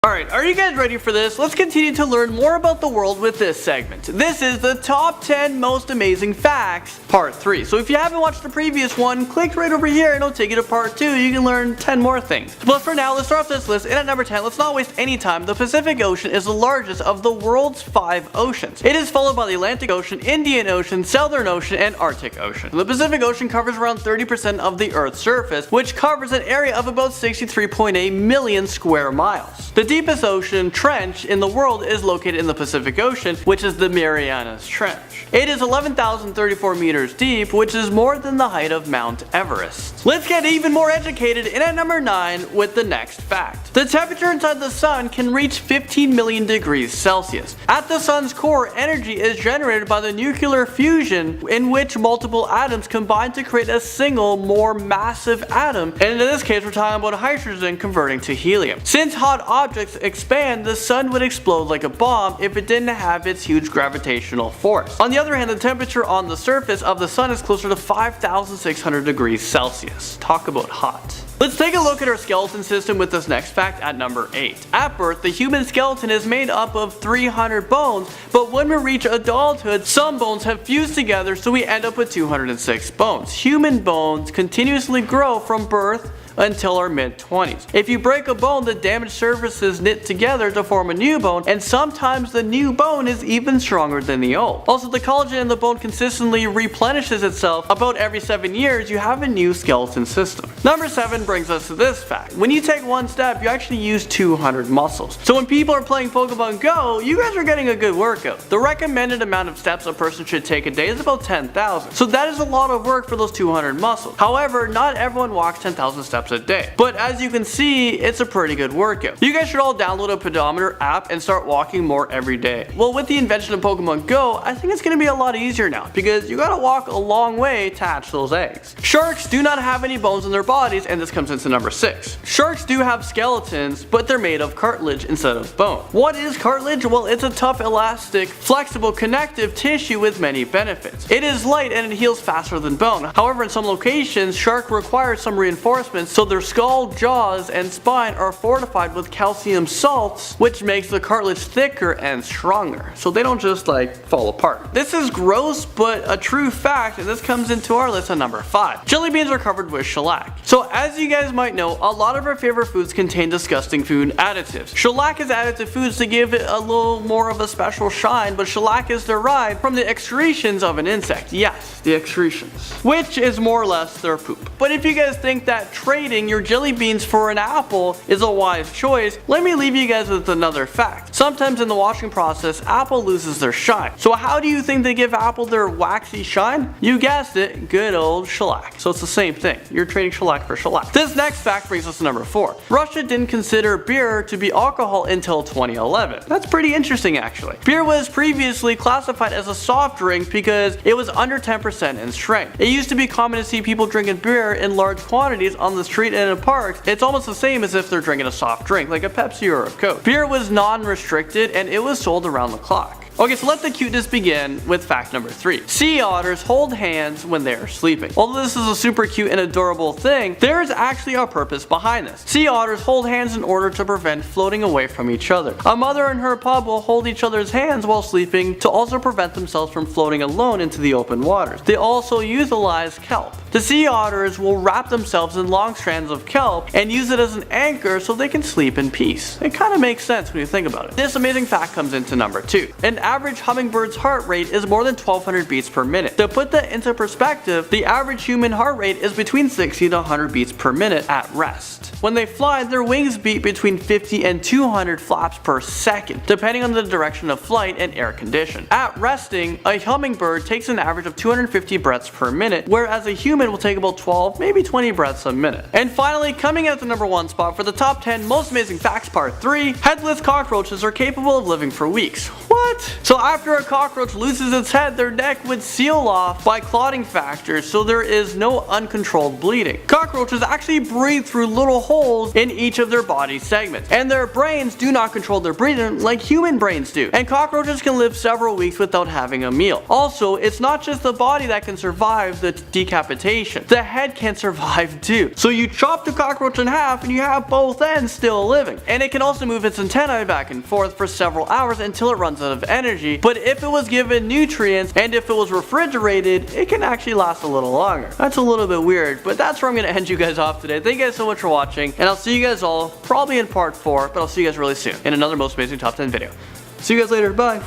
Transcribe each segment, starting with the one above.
Alright, are you guys ready for this? Let's continue to learn more about the world with this segment. This is the top 10 most amazing facts, part 3. So if you haven't watched the previous one, click right over here and it'll take you to part 2. You can learn 10 more things. But for now, let's start off this list. And at number 10, let's not waste any time. The Pacific Ocean is the largest of the world's 5 oceans. It is followed by the Atlantic Ocean, Indian Ocean, Southern Ocean, and Arctic Ocean. The Pacific Ocean covers around 30% of the Earth's surface, which covers an area of about 63.8 million square miles. The deepest ocean trench in the world is located in the Pacific Ocean, which is the Marianas Trench. It is 11,034 meters deep, which is more than the height of Mount Everest. Let's get even more educated and at number 9 with the next fact. The temperature inside the sun can reach 15 million degrees Celsius. At the sun's core, energy is generated by the nuclear fusion in which multiple atoms combine to create a single, more massive atom, and in this case we're talking about hydrogen converting to helium. Since hot objects expand, the sun would explode like a bomb if it didn't have its huge gravitational force. On the other hand, the temperature on the surface of the sun is closer to 5,600 degrees Celsius. Talk about hot. Let's take a look at our skeleton system with this next fact at number 8. At birth, the human skeleton is made up of 300 bones, but when we reach adulthood, some bones have fused together, so we end up with 206 bones. Human bones continuously grow from birth until our mid-20s. If you break a bone, the damaged surfaces knit together to form a new bone, and sometimes the new bone is even stronger than the old. Also, the collagen in the bone consistently replenishes itself. About every 7 years, you have a new skeleton system. Number 7 brings us to this fact. When you take one step, you actually use 200 muscles. So when people are playing Pokemon Go, you guys are getting a good workout. The recommended amount of steps a person should take a day is about 10,000. So that is a lot of work for those 200 muscles. However, not everyone walks 10,000 steps a day. But as you can see, it's a pretty good workout. You guys should all download a pedometer app and start walking more every day. Well, with the invention of Pokemon Go, I think it's going to be a lot easier now because you gotta walk a long way to hatch those eggs. Sharks do not have any bones in their bodies, and this comes into number 6. Sharks do have skeletons, but they're made of cartilage instead of bone. What is cartilage? Well, it's a tough, elastic, flexible, connective tissue with many benefits. It is light and it heals faster than bone. However, in some locations, shark requires some reinforcements, so their skull, jaws, and spine are fortified with calcium salts, which makes the cartilage thicker and stronger, so they don't just like fall apart. This is gross, but a true fact, and this comes into our list at number 5. Jelly beans are covered with shellac. So as you guys might know, a lot of our favorite foods contain disgusting food additives. Shellac is added to foods to give it a little more of a special shine, but shellac is derived from the excretions of an insect. Yes, the excretions, which is more or less their poop. But if you guys think that trading your jelly beans for an apple is a wise choice, let me leave you guys with another fact. Sometimes in the washing process, apple loses their shine. So how do you think they give apple their waxy shine? You guessed it, good old shellac. So it's the same thing. You're trading shellac for shellac. This next fact brings us to number 4. Russia didn't consider beer to be alcohol until 2011. That's pretty interesting actually. Beer was previously classified as a soft drink because it was under 10% in strength. It used to be common to see people drinking beer in large quantities on the street and in parks. It's almost the same as if they're drinking a soft drink like a Pepsi or a Coke. Beer was non-restricted and it was sold around the clock. Okay, so let the cuteness begin with fact number 3. Sea otters hold hands when they are sleeping. Although this is a super cute and adorable thing, there is actually a purpose behind this. Sea otters hold hands in order to prevent floating away from each other. A mother and her pup will hold each other's hands while sleeping to also prevent themselves from floating alone into the open waters. They also utilize kelp. The sea otters will wrap themselves in long strands of kelp and use it as an anchor so they can sleep in peace. It kind of makes sense when you think about it. This amazing fact comes into number 2. An average hummingbird's heart rate is more than 1,200 beats per minute. To put that into perspective, the average human heart rate is between 60 to 100 beats per minute at rest. When they fly, their wings beat between 50 and 200 flaps per second, depending on the direction of flight and air condition. At resting, a hummingbird takes an average of 250 breaths per minute, whereas a human will take about 12, maybe 20 breaths a minute. And finally, coming at the number 1 spot for the top 10 most amazing facts part 3, headless cockroaches are capable of living for weeks. What? So after a cockroach loses its head, their neck would seal off by clotting factors, so there is no uncontrolled bleeding. Cockroaches actually breathe through little holes in each of their body segments, and their brains do not control their breathing like human brains do. And cockroaches can live several weeks without having a meal. Also, it's not just the body that can survive the decapitation. The head can survive too. So you chop the cockroach in half and you have both ends still living. And it can also move its antennae back and forth for several hours until it runs out of energy. But if it was given nutrients and if it was refrigerated, it can actually last a little longer. That's a little bit weird, but that's where I'm going to end you guys off today. Thank you guys so much for watching, and I'll see you guys all probably in part 4, but I'll see you guys really soon in another Most Amazing Top 10 video. See you guys later. Bye.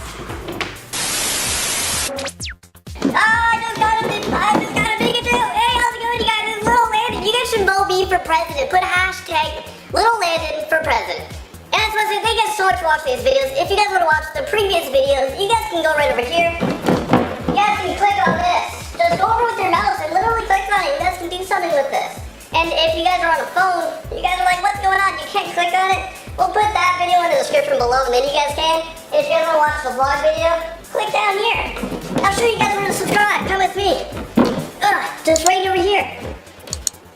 For president, put hashtag Little Landon for president. And that's what I say. Thank you guys so much for watching these videos. If you guys want to watch the previous videos, you guys can go right over here. You guys can click on this. Just go over with your mouse and literally click on it. You guys can do something with this. And if you guys are on a phone, you guys are like, what's going on? You can't click on it? We'll put that video in the description below, and then you guys can. And if you guys want to watch the vlog video, click down here. I'll show you guys where to subscribe. Come with me. Just right over here.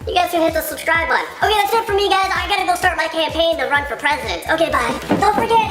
You guys can hit the subscribe button. Okay, that's it for me, guys. I gotta go start my campaign to run for president. Okay, bye. Don't forget,